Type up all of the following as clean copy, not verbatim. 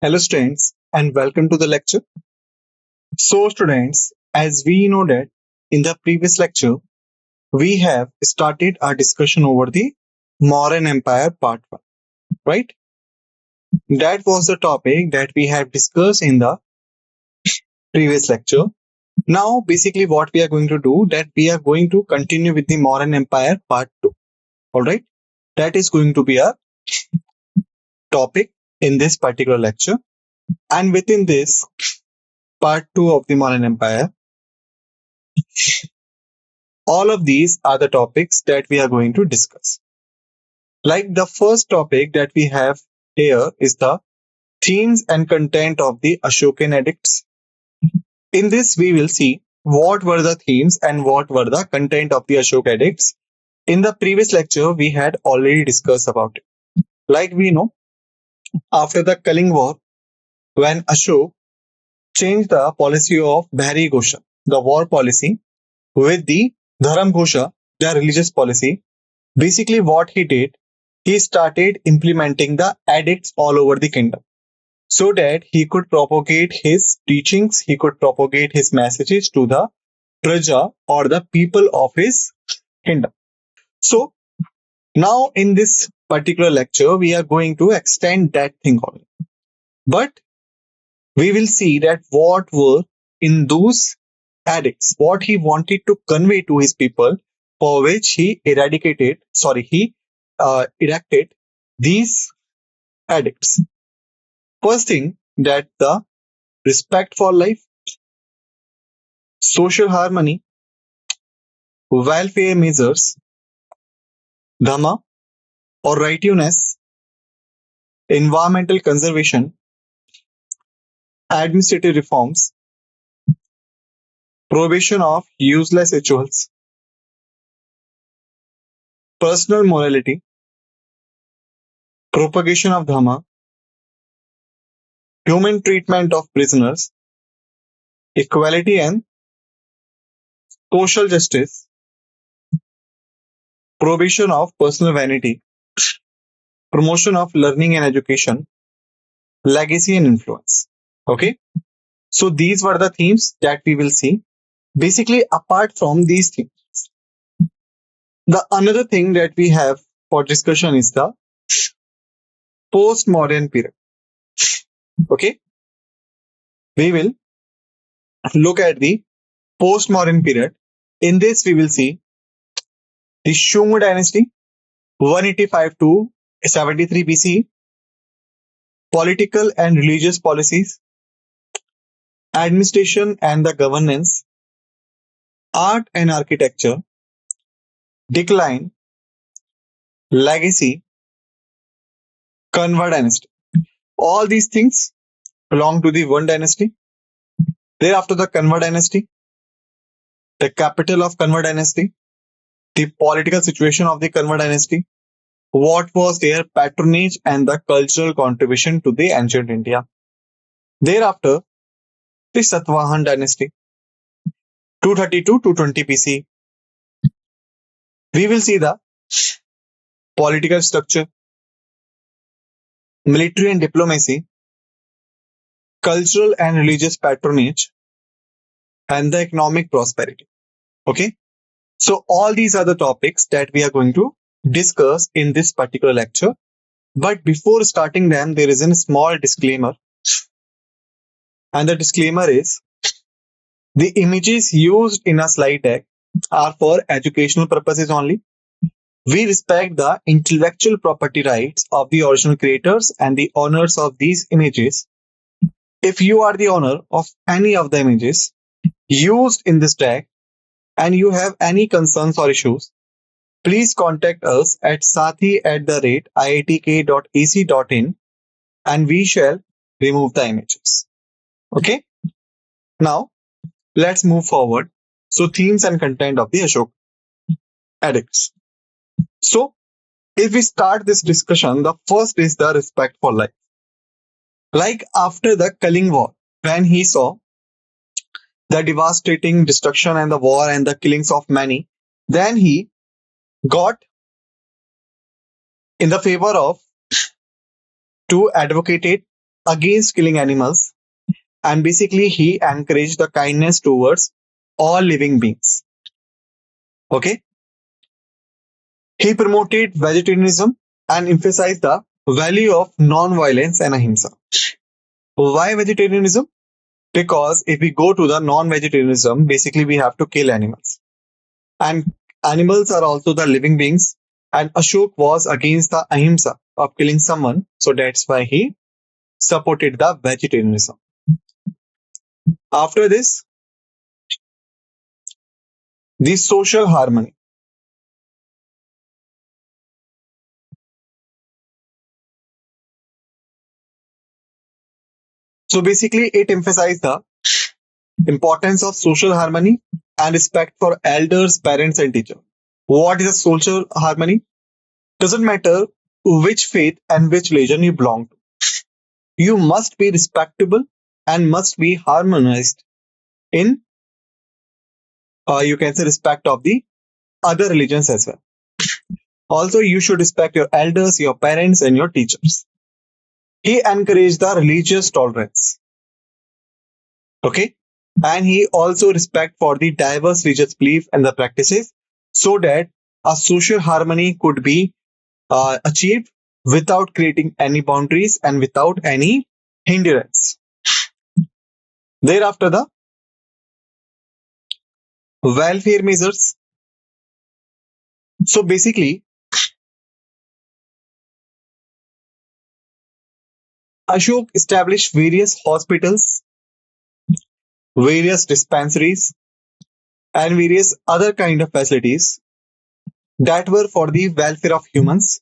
Hello students and welcome to the lecture. So students, as we know that in the previous lecture, we have started our discussion over the Mauryan Empire part 1, right? That was the topic that we have discussed in the previous lecture. Now basically what we are going to do that we are going to continue with the Mauryan Empire part 2. Alright? That is going to be a topic in this particular lecture. And within this part 2 of the Mauryan Empire, all of these are the topics that we are going to discuss. Like the first topic that we have here is the themes and content of the Ashokan Edicts. In this, we will see what were the themes and what were the content of the Ashoka Edicts. In the previous lecture, we had already discussed about it. Like we know, after the Kaling War, when Ashok changed the policy of Bhari Ghosha, the war policy, with the Dharam Ghosha, the religious policy, basically what he did, he started implementing the edicts all over the kingdom so that he could propagate his teachings, he could propagate his messages to the praja or the people of his kingdom. So now in this particular lecture, we are going to extend that thing only. But we will see that what were in those edicts, what he wanted to convey to his people, for which he enacted these edicts. First thing, that the respect for life, social harmony, welfare measures, dhamma or righteousness, environmental conservation, administrative reforms, prohibition of useless rituals, personal morality, propagation of dhamma, human treatment of prisoners, equality and social justice, prohibition of personal vanity, promotion of learning and education, legacy and influence. Okay, so these were the themes that we will see. Basically, apart from these themes, the another thing that we have for discussion is the post-mauryan period. Okay, we will look at the post-mauryan period. In this, we will see the Shunga dynasty, 185 to 73 BC, political and religious policies, administration and the governance, art and architecture, decline, legacy, Kanva dynasty. All these things belong to the one dynasty. Thereafter, the Kanva dynasty, the capital of Kanva dynasty, the political situation of the Kanva dynasty, what was their patronage and the cultural contribution to the ancient India. Thereafter, the Satavahan dynasty, 232 to 220 BC. We will see the political structure, military and diplomacy, cultural and religious patronage, and the economic prosperity. Okay, so all these are the topics that we are going to discuss in this particular lecture. But before starting them, there is a small disclaimer. And the disclaimer is, the images used in a slide deck are for educational purposes only. We respect the intellectual property rights of the original creators and the owners of these images. If you are the owner of any of the images used in this deck and you have any concerns or issues, please contact us at sathee@iitk.ac.in and we shall remove the images. Okay. Now, let's move forward. So, themes and content of the Ashoka Edicts. So, if we start this discussion, the first is the respect for life. Like after the Kaling War, when he saw the devastating destruction and the war and the killings of many, then he got in the favor of to advocate against killing animals, and basically he encouraged the kindness towards all living beings. Okay. He promoted vegetarianism and emphasized the value of non-violence and ahimsa. Why vegetarianism? Because if we go to the non-vegetarianism, basically we have to kill animals. And animals are also the living beings. And Ashok was against the ahimsa of killing someone. So that's why he supported the vegetarianism. After this, the social harmony. So basically it emphasized the importance of social harmony and respect for elders, parents, and teachers. What is a social harmony? Doesn't matter which faith and which religion you belong to. You must be respectable and must be harmonized in, you can say, respect of the other religions as well. Also, you should respect your elders, your parents, and your teachers. He encouraged the religious tolerance. Okay. And he also respect for the diverse religious belief and the practices so that a social harmony could be achieved without creating any boundaries and without any hindrance. Thereafter, the welfare measures. So basically, Ashok established various hospitals, various dispensaries, and various other kind of facilities that were for the welfare of humans.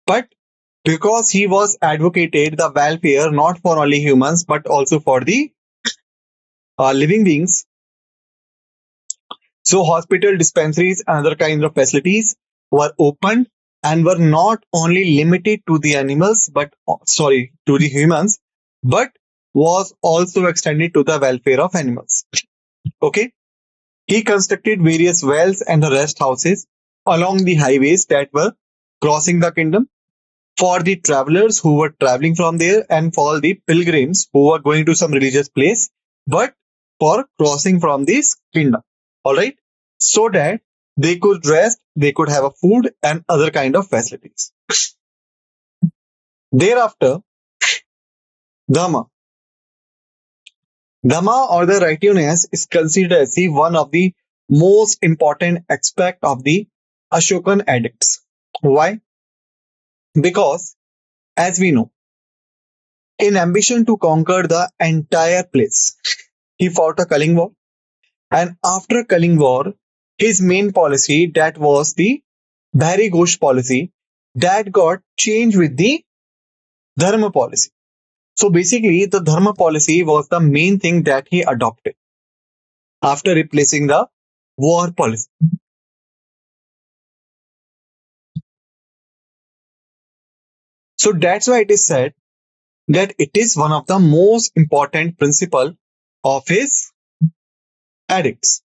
But because he was advocated the welfare not for only humans but also for the living beings, so hospital, dispensaries, and other kinds of facilities were opened and were not only limited to the animals, to the humans, but was also extended to the welfare of animals. Okay. He constructed various wells and the rest houses along the highways that were crossing the kingdom for the travelers who were traveling from there and for the pilgrims who were going to some religious place, but for crossing from this kingdom. All right. So that they could rest, they could have a food and other kind of facilities. Thereafter, Dhamma. Dhamma or the righteousness is considered as the one of the most important aspect of the Ashokan edicts. Why? Because, as we know, in ambition to conquer the entire place, he fought a Kaling War. And after Kaling War, his main policy, that was the Bhari Ghosh policy, that got changed with the Dharma policy. So basically, the Dharma policy was the main thing that he adopted after replacing the war policy. So that's why it is said that it is one of the most important principle of his edicts.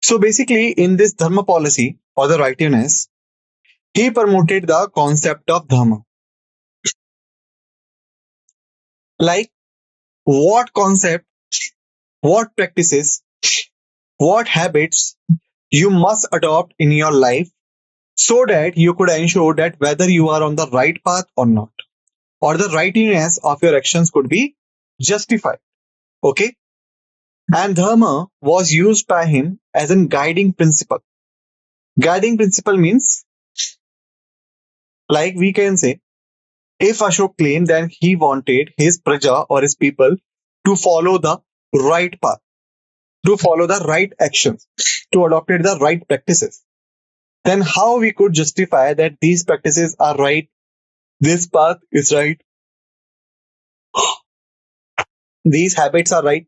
So basically, in this Dharma policy or the righteousness, he promoted the concept of Dhamma. Like what concept, what practices, what habits you must adopt in your life so that you could ensure that whether you are on the right path or not, or the rightness of your actions could be justified. Okay. And Dharma was used by him as a guiding principle. Guiding principle means, like we can say, if Ashok claimed that he wanted his praja or his people to follow the right path, to follow the right actions, to adopt the right practices, then how we could justify that these practices are right, this path is right, these habits are right?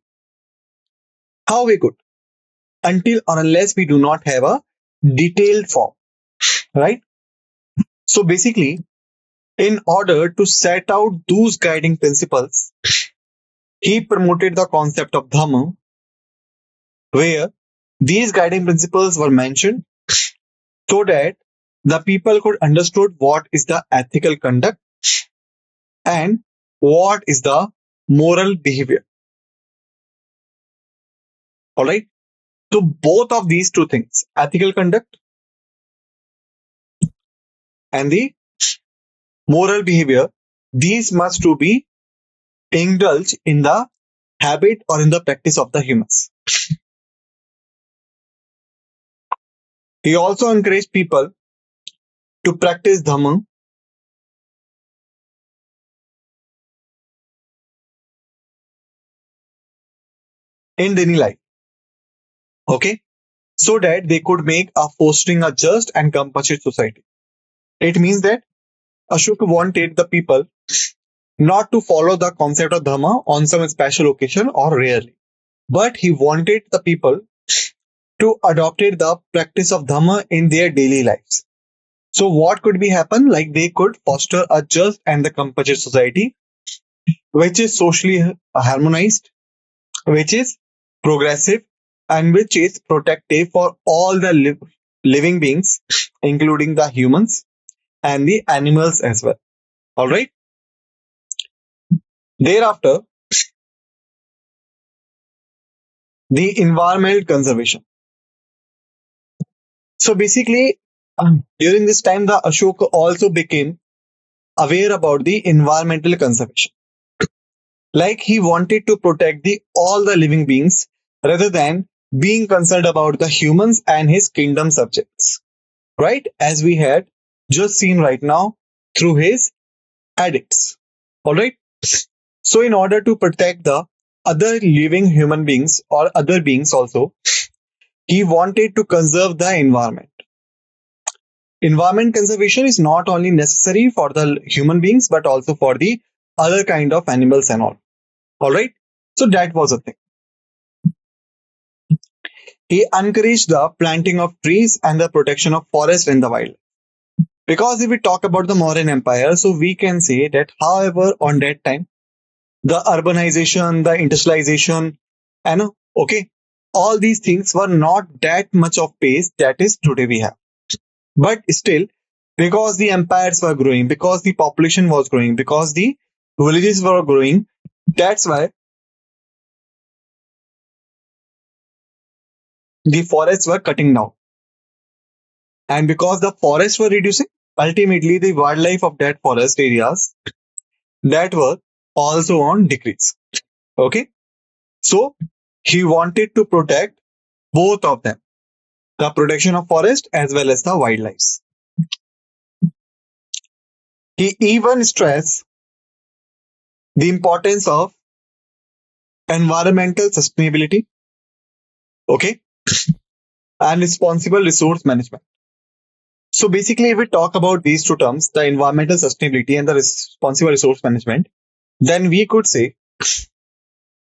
How we could? Until or unless we do not have a detailed form, right? So basically, in order to set out those guiding principles, he promoted the concept of Dhamma, where these guiding principles were mentioned so that the people could understood what is the ethical conduct and what is the moral behavior. All right. So both of these two things, ethical conduct and the moral behavior, these must to be indulged in the habit or in the practice of the humans. He also encouraged people to practice Dhamma in daily life. Okay. So that they could make a fostering a just and compassionate society. It means that Ashoka wanted the people not to follow the concept of Dhamma on some special occasion or rarely, but he wanted the people to adopt the practice of Dhamma in their daily lives. So what could be happen? Like they could foster a just and the compassionate society, which is socially harmonized, which is progressive, and which is protective for all the living beings, including the humans and the animals as well. All right. Thereafter, the environmental conservation. So basically, during this time, the Ashoka also became aware about the environmental conservation. Like he wanted to protect all the living beings rather than being concerned about the humans and his kingdom subjects. Right? As we had just seen right now through his edicts. All right. So in order to protect the other living human beings or other beings also, he wanted to conserve the environment. Environment conservation is not only necessary for the human beings, but also for the other kind of animals and all. All right. So that was a thing. He encouraged the planting of trees and the protection of forest and the wild. Because if we talk about the Mauryan Empire, so we can say that, however, on that time, the urbanization, the industrialization, and okay, all these things were not that much of pace that is today we have. But still, because the empires were growing, because the population was growing, because the villages were growing, that's why the forests were cutting down. And because the forests were reducing, ultimately the wildlife of that forest areas that were also on decrease. Okay. So he wanted to protect both of them, the protection of forest as well as the wildlife. He even stressed the importance of environmental sustainability, okay, and responsible resource management. So basically, if we talk about these two terms, the environmental sustainability and the responsible resource management, then we could say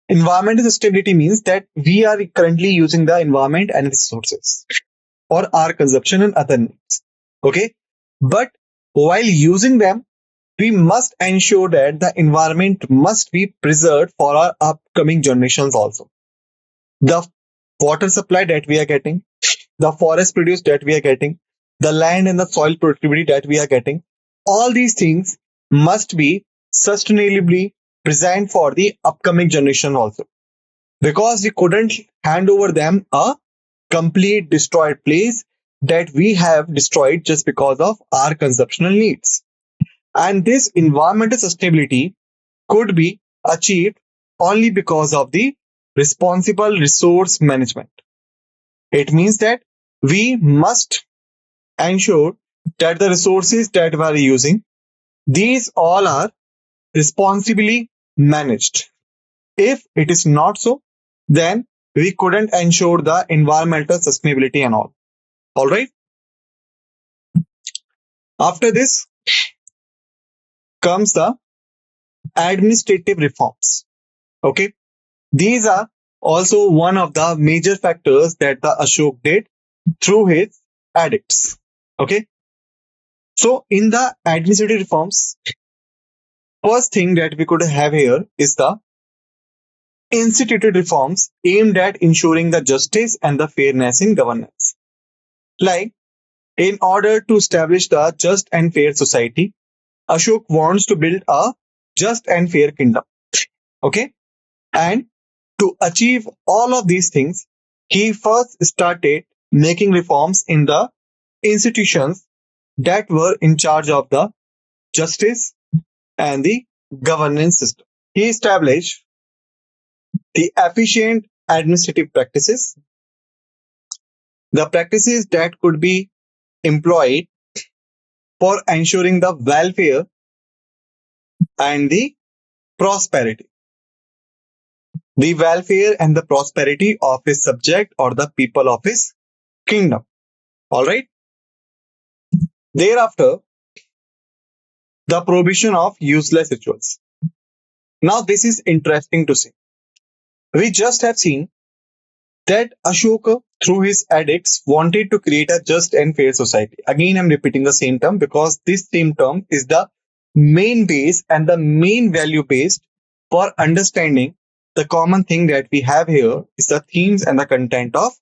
environmental sustainability means that we are currently using the environment and resources for our consumption and other needs. Okay. But while using them, we must ensure that the environment must be preserved for our upcoming generations also. The water supply that we are getting, the forest produce that we are getting, the land and the soil productivity that we are getting, all these things must be sustainably present for the upcoming generation also. Because we couldn't hand over them a complete destroyed place that we have destroyed just because of our consumptional needs. And this environmental sustainability could be achieved only because of the responsible resource management. It means that we must ensure that the resources that we are using, these all are responsibly managed. If it is not so, then we couldn't ensure the environmental sustainability and all. All right. After this comes the administrative reforms. Okay. These are also one of the major factors that the Ashok did through his edicts. Okay. So in the administrative reforms, first thing that we could have here is the instituted reforms aimed at ensuring the justice and the fairness in governance. Like, in order to establish the just and fair society, Ashok wants to build a just and fair kingdom. Okay. And to achieve all of these things, he first started making reforms in the institutions that were in charge of the justice and the governance system. He established the efficient administrative practices, the practices that could be employed for ensuring the welfare and the prosperity. The welfare and the prosperity of his subject or the people of his kingdom. All right. Thereafter, the prohibition of useless rituals. Now, this is interesting to see. We just have seen that Ashoka, through his edicts, wanted to create a just and fair society. Again, I'm repeating the same term because this same term is the main base and the main value based for understanding the common thing that we have here is the themes and the content of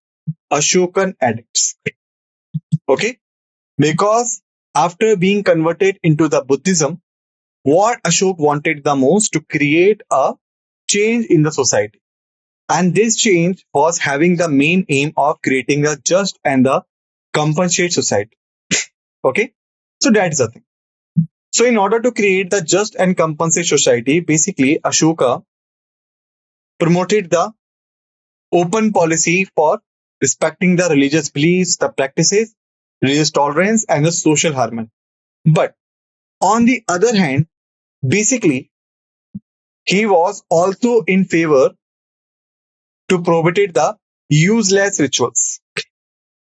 Ashokan edicts. Okay? Because after being converted into the Buddhism, what Ashok wanted the most to create a change in the society. And this change was having the main aim of creating a just and the compassionate society. Okay. So that's the thing. So in order to create the just and compassionate society, basically Ashoka promoted the open policy for respecting the religious beliefs, the practices, religious tolerance, and the social harmony. But on the other hand, basically, he was also in favor to prohibit the useless rituals.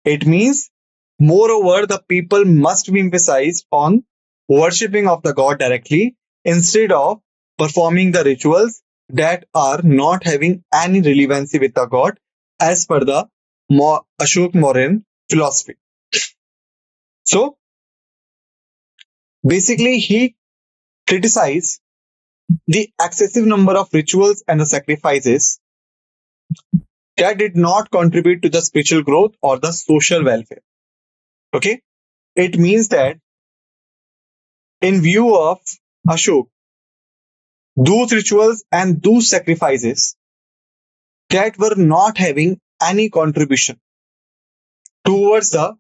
It means, moreover, the people must be emphasized on worshipping of the god directly instead of performing the rituals that are not having any relevancy with the god as per the Ashok-Mauryan philosophy. So, basically, he criticized the excessive number of rituals and the sacrifices that did not contribute to the spiritual growth or the social welfare. Okay? It means that in view of Ashok, those rituals and those sacrifices that were not having any contribution towards the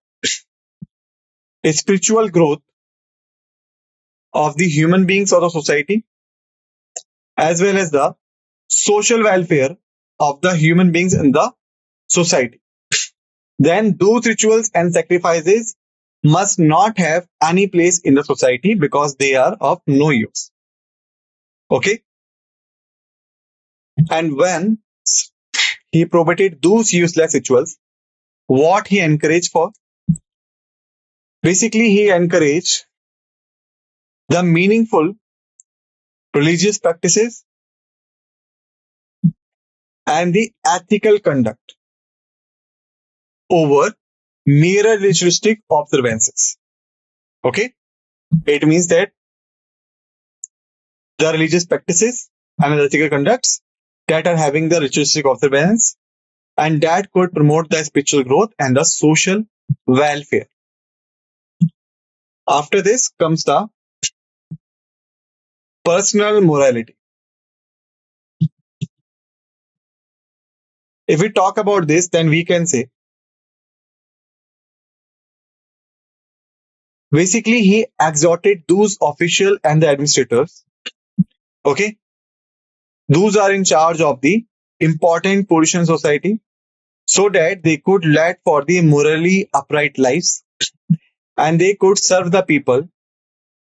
spiritual growth of the human beings or the society, as well as the social welfare of the human beings in the society, then those rituals and sacrifices must not have any place in the society because they are of no use. Okay? And when he prohibited those useless rituals, what he encouraged for? Basically, he encouraged the meaningful religious practices and the ethical conduct over mere ritualistic observances. Okay? It means that the religious practices and the ethical conducts that are having the ritualistic observance and that could promote the spiritual growth and the social welfare. After this comes the personal morality. If we talk about this, then we can say basically he exhorted those officials and the administrators, okay, those are in charge of the important position in society, so that they could lead for the morally upright lives and they could serve the people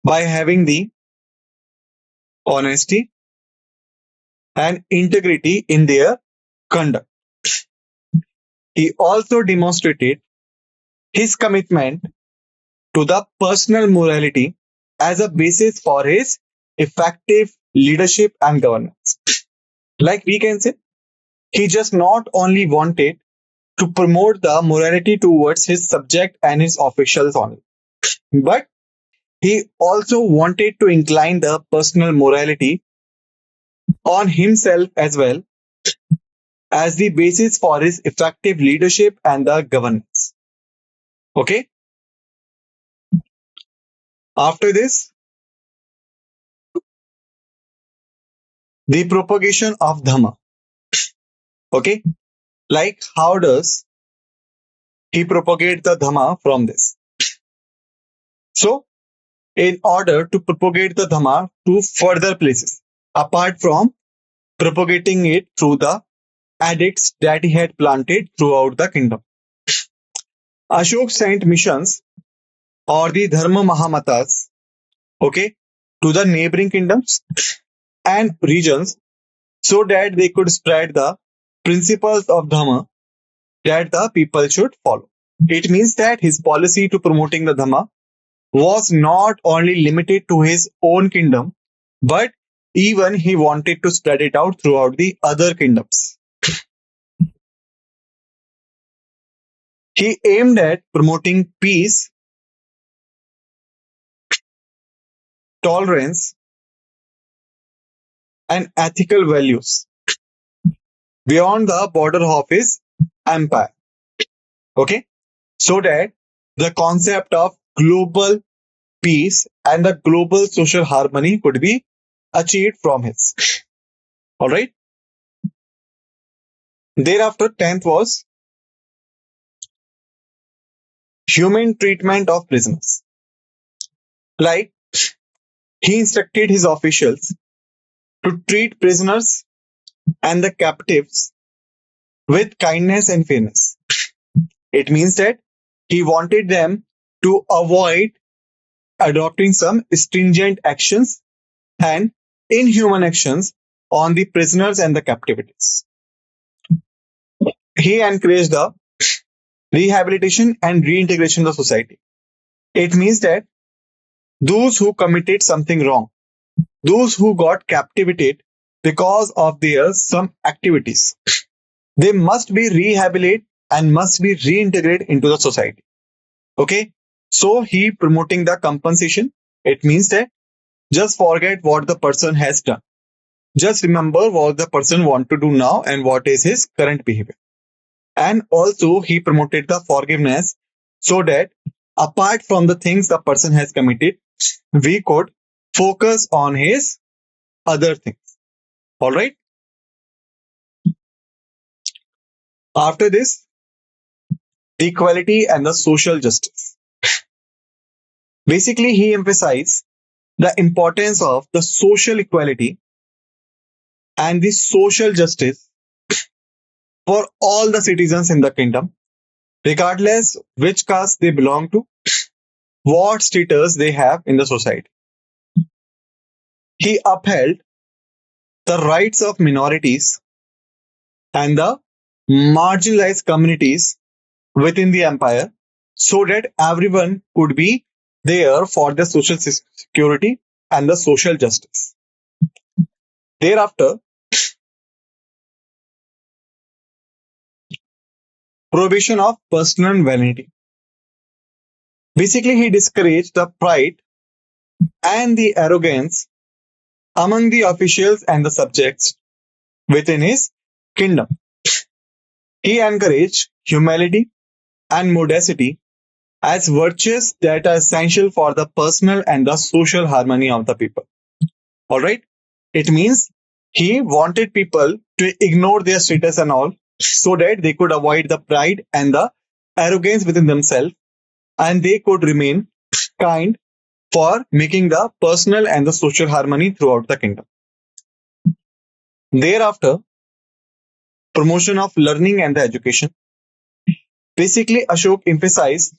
by having the honesty and integrity in their conduct. He also demonstrated his commitment to the personal morality as a basis for his effective leadership and governance. Like we can say, he just not only wanted to promote the morality towards his subject and his officials only, but he also wanted to incline the personal morality on himself as well as the basis for his effective leadership and the governance. Okay. After this, the propagation of Dhamma. Okay, like how does he propagate the Dhamma from this? So, in order to propagate the Dhamma to further places, apart from propagating it through the edicts that he had planted throughout the kingdom, Ashok sent missions or the Dharma Mahamatas, okay, to the neighboring kingdoms and regions so that they could spread the principles of Dhamma that the people should follow. It means that his policy to promoting the Dhamma was not only limited to his own kingdom, but even he wanted to spread it out throughout the other kingdoms. He aimed at promoting peace, tolerance, and ethical values beyond the border of his empire. Okay, so that the concept of global peace and the global social harmony could be achieved from his. All right. Thereafter, 10th was human treatment of prisoners. Like he instructed his officials to treat prisoners and the captives with kindness and fairness. It means that he wanted them to avoid adopting some stringent actions and inhuman actions on the prisoners and the captivities. He encouraged the rehabilitation and reintegration of society. It means that those who committed something wrong, those who got captivated because of their some activities, they must be rehabilitated and must be reintegrated into the society. Okay, so he promoting the compensation. It means that just forget what the person has done. Just remember what the person want to do now and what is his current behavior. And also he promoted the forgiveness so that apart from the things the person has committed, we could focus on his other things. All right. After this, the equality and the social justice. Basically, he emphasized the importance of the social equality and the social justice for all the citizens in the kingdom, regardless which caste they belong to, what status they have in the society. He upheld the rights of minorities and the marginalized communities within the empire so that everyone could be there for the social security and the social justice. Thereafter, prohibition of personal vanity. Basically, he discouraged the pride and the arrogance among the officials and the subjects within his kingdom. He encouraged humility and modesty as virtues that are essential for the personal and the social harmony of the people. All right. It means he wanted people to ignore their status and all so that they could avoid the pride and the arrogance within themselves and they could remain kind for making the personal and the social harmony throughout the kingdom. Thereafter, promotion of learning and the education. Basically, Ashok emphasized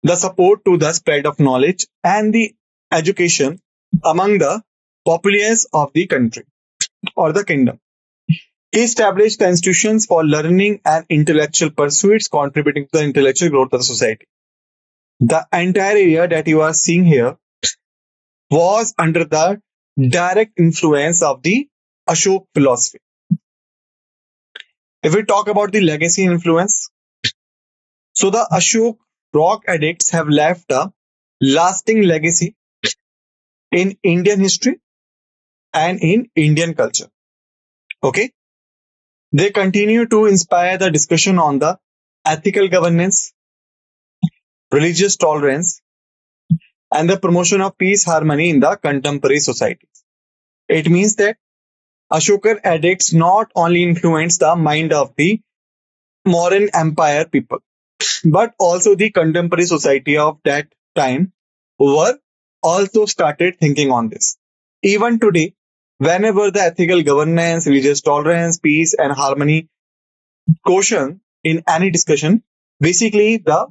the support to the spread of knowledge and the education among the populace of the country or the kingdom. He established the institutions for learning and intellectual pursuits contributing to the intellectual growth of the society. The entire area that you are seeing here was under the direct influence of the Ashok philosophy. If we talk about the legacy and influence, so the Ashok rock edicts have left a lasting legacy in Indian history and in Indian culture. Okay. They continue to inspire the discussion on the ethical governance, religious tolerance, and the promotion of peace harmony in the contemporary society. It means that Ashokan edicts not only influenced the mind of the Mauryan Empire people, but also the contemporary society of that time were also started thinking on this. Even today, whenever the ethical governance, religious tolerance, peace, and harmony quotient in any discussion, basically the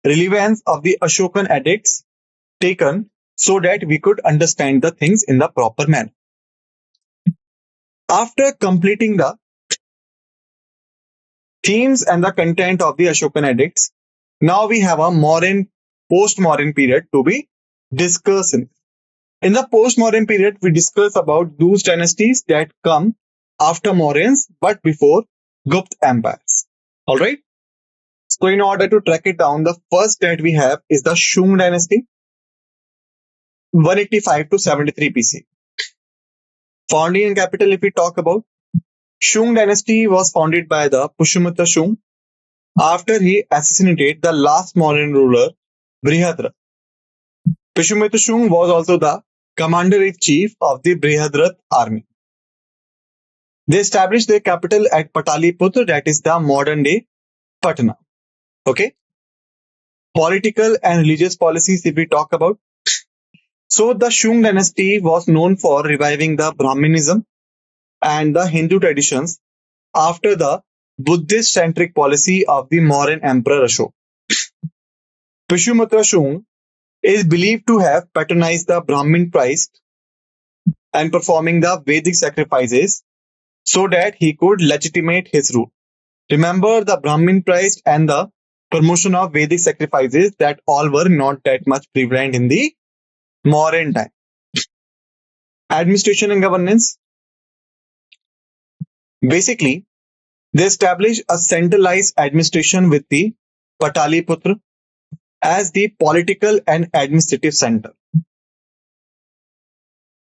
relevance of the Ashokan edicts taken so that we could understand the things in the proper manner. After completing the themes and the content of the Ashokan edicts, now we have a post-Mauryan period to be discussed. In the post-Mauryan period, we discuss about those dynasties that come after Mauryans but before Gupta empires. All right. So in order to track it down, the first that we have is the Shung dynasty, 185 to 73 BC. Founding and capital, if we talk about, Shung dynasty was founded by the Pushyamitya Shung after he assassinated the last Mauryan ruler, Brihadra. Pushyamitya Shung was also the commander-in-chief of the Brihadrat army. They established their capital at Pataliputra, that is the modern-day Patna. Okay. Political and religious policies, if we talk about. So the Shung dynasty was known for reviving the Brahminism and the Hindu traditions after the Buddhist-centric policy of the Mauryan Emperor Ashoka. Pushyamitya Shung is believed to have patronized the Brahmin priest and performing the Vedic sacrifices so that he could legitimate his rule. Remember, the Brahmin priest and the promotion of Vedic sacrifices, that all were not that much prevalent in the Mauryan time. Administration and governance. Basically, they established a centralized administration with the Pataliputra as the political and administrative center.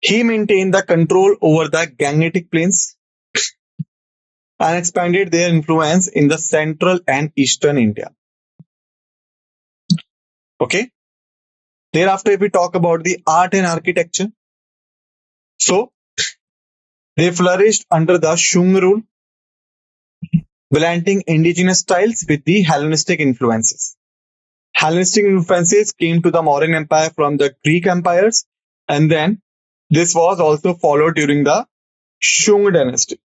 He maintained the control over the Gangetic plains and expanded their influence in the central and eastern India. Okay. Thereafter, if we talk about the art and architecture, so they flourished under the Shung rule, blending indigenous styles with the Hellenistic influences. Hellenistic influences came to the Mauryan Empire from the Greek empires, and then this was also followed during the Shung dynasty.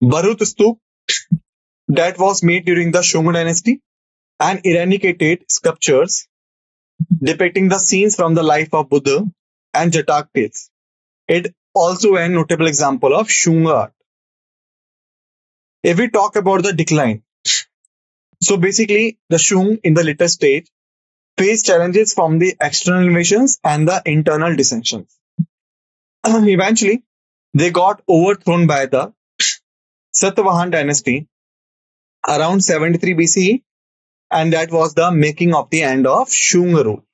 Bharut Stup, that was made during the Shung dynasty, and eradicated sculptures depicting the scenes from the life of Buddha and Jatak tales. It also a notable example of Shung art. If we talk about the decline, so basically the Shung in the later stage faced challenges from the external invasions and the internal dissensions. Eventually, they got overthrown by the Satavahan dynasty around 73 BCE, and that was the making of the end of Shung rule.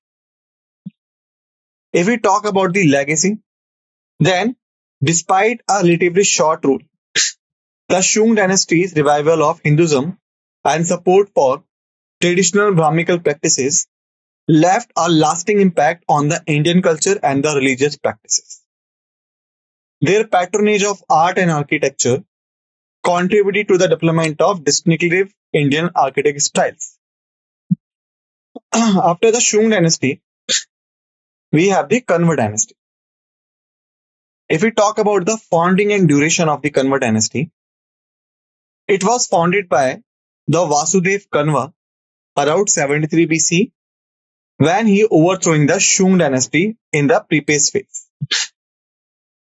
If we talk about the legacy, then despite a relatively short rule, the Shung dynasty's revival of Hinduism and support for traditional Brahminical practices left a lasting impact on the Indian culture and the religious practices. Their patronage of art and architecture contributed to the development of distinctive Indian architecture styles. After the Shung dynasty, we have the Kanva dynasty. If we talk about the founding and duration of the Kanva dynasty, it was founded by the Vasudev Kanva around 73 BC when he overthrowing the Shung dynasty in the preface phase.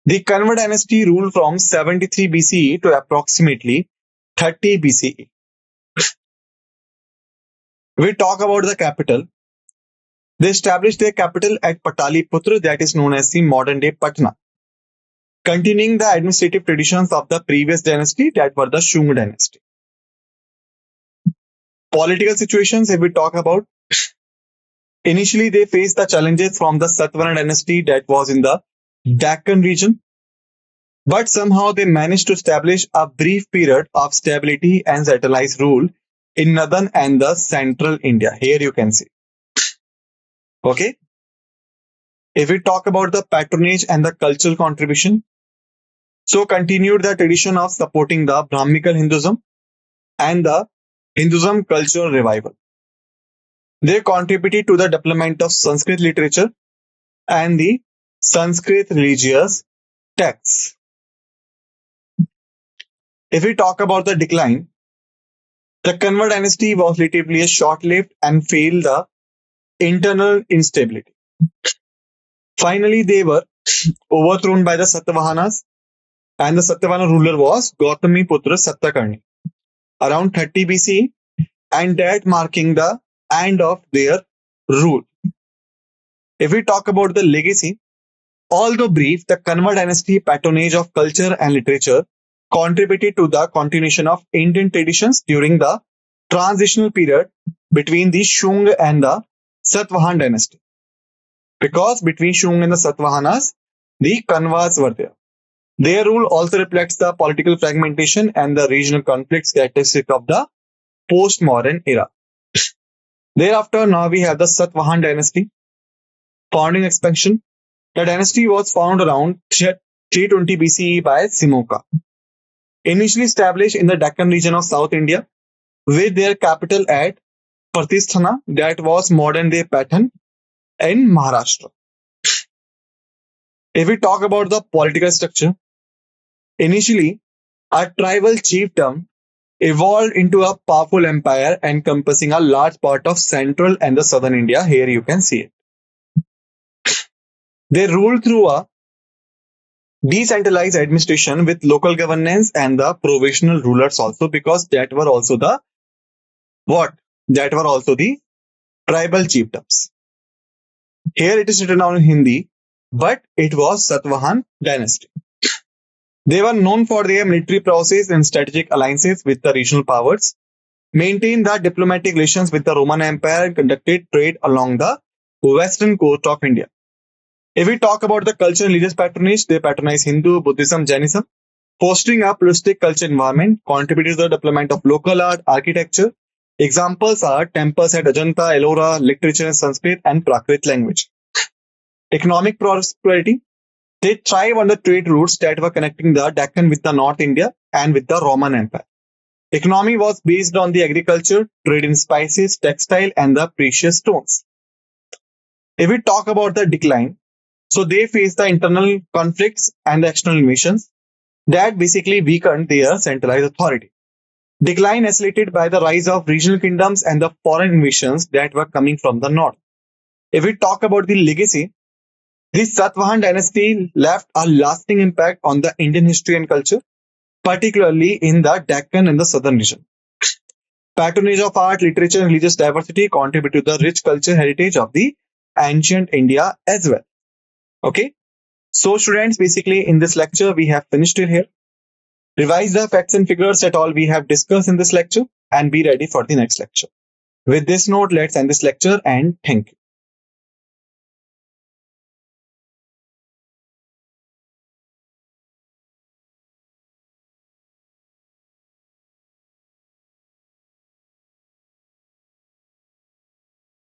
The Kanva dynasty ruled from 73 BCE to approximately 30 BCE. We talk about the capital. They established their capital at Pataliputra, that is known as the modern day Patna, continuing the administrative traditions of the previous dynasty, that were the Shung dynasty. Political situations, if we talk about, initially they faced the challenges from the Satavahana dynasty that was in the Deccan region, but somehow they managed to establish a brief period of stability and centralized rule in northern and the central India. Here you can see. Okay. If we talk about the patronage and the cultural contribution, so continued the tradition of supporting the Brahminical Hinduism and the Hinduism cultural revival. They contributed to the development of Sanskrit literature and the Sanskrit religious texts. If we talk about the decline, the Kanva dynasty was relatively short-lived and failed the internal instability. Finally, they were overthrown by the Satavahanas, and the Satavahana ruler was Gautami Putra Satakarni around 30 BC, and that marking the end of their rule. If we talk about the legacy, although brief, the Kanva dynasty patronage of culture and literature contributed to the continuation of Indian traditions during the transitional period between the Shung and the Satavahan dynasty. Because between Shung and the Satavahanas, the Kanvas were there. Their rule also reflects the political fragmentation and the regional conflicts characteristic of the post-Mauryan era. Thereafter, now we have the Satavahan dynasty. Founding expansion. The dynasty was founded around 320 BCE by Simoka. Initially established in the Deccan region of South India, with their capital at Pratisthana, that was modern-day Patan, in Maharashtra. If we talk about the political structure, initially, a tribal chiefdom evolved into a powerful empire encompassing a large part of central and the southern India. Here you can see it. They ruled through a decentralized administration with local governance and the provisional rulers also, because that were also the tribal chiefdoms. Here it is written down in Hindi, but it was Satavahan dynasty. They were known for their military prowess and strategic alliances with the regional powers, maintained the diplomatic relations with the Roman Empire, and conducted trade along the western coast of India. If we talk about the culture and religious patronage, they patronized Hindu, Buddhism, Jainism, fostering a pluralistic culture environment, contributed to the development of local art, architecture. Examples are temples at Ajanta, Ellora, literature in Sanskrit, and Prakrit language. Economic prosperity. They thrive on the trade routes that were connecting the Deccan with the North India and with the Roman Empire. Economy was based on the agriculture, trade in spices, textile, and the precious stones. If we talk about the decline, so they faced the internal conflicts and the external invasions that basically weakened their centralized authority. Decline accelerated by the rise of regional kingdoms and the foreign invasions that were coming from the north. If we talk about the legacy, this Satavahan dynasty left a lasting impact on the Indian history and culture, particularly in the Deccan and the southern region. Patronage of art, literature, and religious diversity contribute to the rich culture heritage of the ancient India as well. Okay, so students, basically in this lecture we have finished it here. Revise the facts and figures that all we have discussed in this lecture and be ready for the next lecture. With this note, let's end this lecture and thank you.